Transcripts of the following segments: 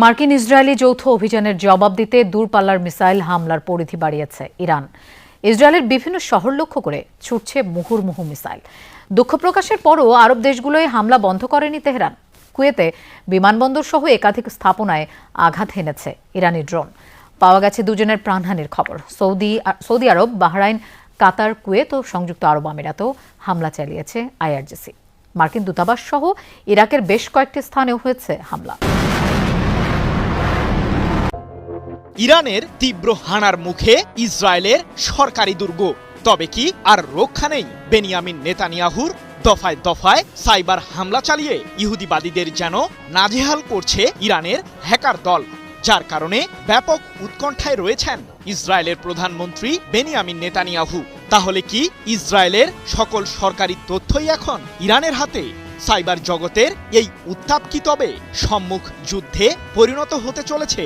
মার্কিন ইসরায়েলি যৌথ অভিযানের জবাব দিতে দূরপাল্লার মিসাইল হামলার পরিধি বাড়িয়েছে ইরান। ইসরায়েলের বিভিন্ন শহর লক্ষ্য করে ছুটছে মুহুর্মুহু মিসাইল। দুঃখ প্রকাশের পরও আরব দেশগুলোয় হামলা বন্ধ করেনি তেহরান। কুয়েতে বিমানবন্দর সহ একাধিক স্থাপনায় আঘাত হেনেছে ইরানি ড্রোন। পাওয়া গেছে দুজনের প্রাণহানির খবর। সৌদি আরব, বাহরাইন, কাতার, কুয়েত ও সংযুক্ত আরব আমিরাতেও হামলা চালিয়েছে আইআরজিসি। মার্কিন দূতাবাস সহ ইরাকের বেশ কয়েকটি স্থানেও হয়েছে হামলা। ইরানের তীব্র হানার মুখে ইসরায়েলের সরকারি দুর্গ। তবে কি আর রক্ষা নেই বেনিয়ামিন নেতানিয়াহুর? দফায় দফায় সাইবার হামলা চালিয়ে ইহুদিবাদীদের যেন নাজেহাল করছে ইরানের হ্যাকার দল, যার কারণে ব্যাপক উৎকণ্ঠায় রয়েছেন ইসরায়েলের প্রধানমন্ত্রী বেনিয়ামিন নেতানিয়াহু। তাহলে কি ইসরায়েলের সকল সরকারি তথ্যই এখন ইরানের হাতে? সাইবার জগতের এই উত্তাপ কি তবে সম্মুখ যুদ্ধে পরিণত হতে চলেছে?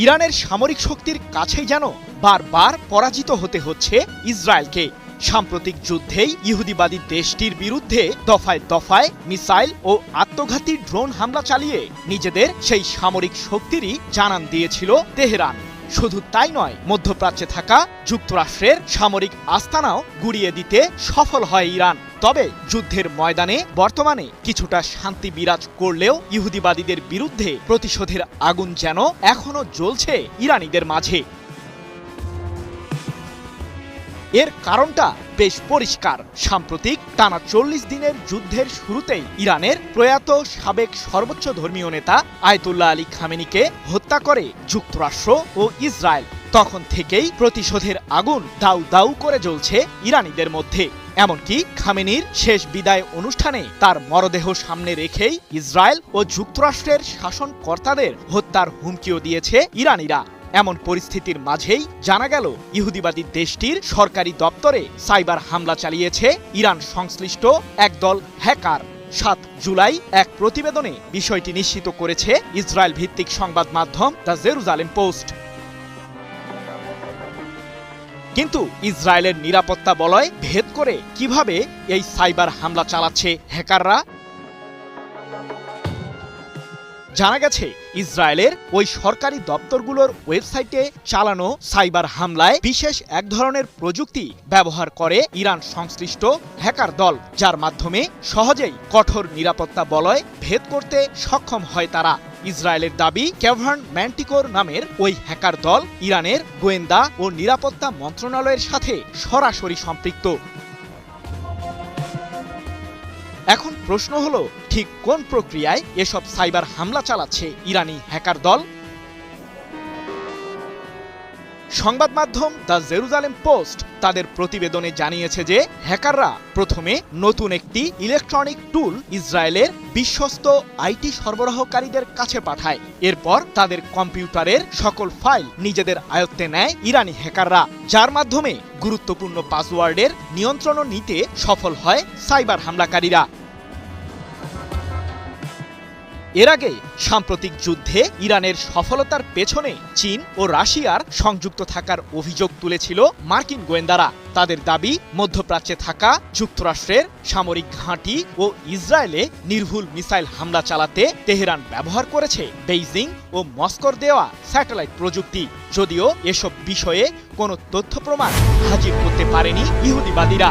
ইরানের সামরিক শক্তির কাছেই যেন বারবার পরাজিত হতে হচ্ছে ইসরায়েলকে। সাম্প্রতিক যুদ্ধেই ইহুদিবাদী দেশটির বিরুদ্ধে দফায় দফায় মিসাইল ও আত্মঘাতী ড্রোন হামলা চালিয়ে নিজেদের সেই সামরিক শক্তিরই জানান দিয়েছিল তেহরান। শুধু তাই নয়, মধ্যপ্রাচ্যে থাকা যুক্তরাষ্ট্রের সামরিক আস্তানাও গুড়িয়ে দিতে সফল হয় ইরান। তবে যুদ্ধের ময়দানে বর্তমানে কিছুটা শান্তি বিরাজ করলেও ইহুদিবাদীদের বিরুদ্ধে প্রতিশোধের আগুন যেন এখনো জ্বলছে ইরানিদের মাঝে। এর কারণটা বেশ পরিষ্কার। সাম্প্রতিক টানা ৪০ দিনের যুদ্ধের শুরুতেই ইরানের প্রয়াত সাবেক সর্বোচ্চ ধর্মীয় নেতা আয়াতুল্লাহ আলী খামেনিকে হত্যা করে যুক্তরাষ্ট্র ও ইসরায়েল। তখন থেকেই প্রতিশোধের আগুন দাউ দাউ করে জ্বলছে ইরানিদের মধ্যে। এমনকি খামেনির শেষ বিদায় অনুষ্ঠানে তার মরদেহ সামনে রেখেই ইসরায়েল ও যুক্তরাষ্ট্রের শাসনকর্তাদের হত্যার হুমকিও দিয়েছে ইরানিরা। এমন পরিস্থিতির মাঝেই জানা গেল ইহুদিবাদী দেশটির সরকারি দপ্তরে সাইবার হামলা চালিয়েছে ইরান সংশ্লিষ্ট একদল হ্যাকার। ৭ জুলাই এক প্রতিবেদনে বিষয়টি নিশ্চিত করেছে ইসরায়েল ভিত্তিক সংবাদ মাধ্যম দ্য জেরুজালেম পোস্ট। কিন্তু ইসরায়েলের নিরাপত্তা বলয় ভেদ করে কিভাবে এই সাইবার হামলা চালাচ্ছে হ্যাকাররা? জানা গেছে ইসরায়েলের ওই সরকারি দপ্তরগুলোর ওয়েবসাইটে চালানো সাইবার হামলায় বিশেষ এক ধরনের প্রযুক্তি ব্যবহার করে ইরান সংশ্লিষ্ট হ্যাকার দল, যার মাধ্যমে সহজেই কঠোর নিরাপত্তা বলয় ভেদ করতে সক্ষম হয় তারা। ইসরায়েলের দাবি, ক্যাভার্ন ম্যান্টিকোর নামের ওই হ্যাকার দল ইরানের গোয়েন্দা ও নিরাপত্তা মন্ত্রণালয়ের সাথে সরাসরি সম্পৃক্ত। এখন প্রশ্ন হলো, ঠিক কোন প্রক্রিয়ায় এসব সাইবার হামলা চালাচ্ছে ইরানি হ্যাকার দল? সংবাদ মাধ্যম দ্য জেরুজালেম পোস্ট তাদের প্রতিবেদনে জানিয়েছে যে হ্যাকাররা প্রথমে নতুন একটি ইলেকট্রনিক টুল ইসরায়েলের বিশ্বস্ত আইটি সরবরাহকারীদের কাছে পাঠায়। এরপর তাদের কম্পিউটারের সকল ফাইল নিজেদের আয়ত্তে নেয় ইরানি হ্যাকাররা, যার মাধ্যমে গুরুত্বপূর্ণ পাসওয়ার্ডের নিয়ন্ত্রণ নিতে সফল হয় সাইবার হামলাকারীরা। এর আগে সাম্প্রতিক যুদ্ধে ইরানের সফলতার পেছনে চীন ও রাশিয়ার সংযুক্ত থাকার অভিযোগ তুলেছিল মার্কিন গোয়েন্দারা। তাদের দাবি, মধ্যপ্রাচ্যে থাকা যুক্তরাষ্ট্রের সামরিক ঘাঁটি ও ইসরায়েলে নির্ভুল মিসাইল হামলা চালাতে তেহরান ব্যবহার করেছে বেইজিং ও মস্কোর দেওয়া স্যাটেলাইট প্রযুক্তি। যদিও এসব বিষয়ে কোনো তথ্য প্রমাণ হাজির করতে পারেনি ইহুদিবাদীরা।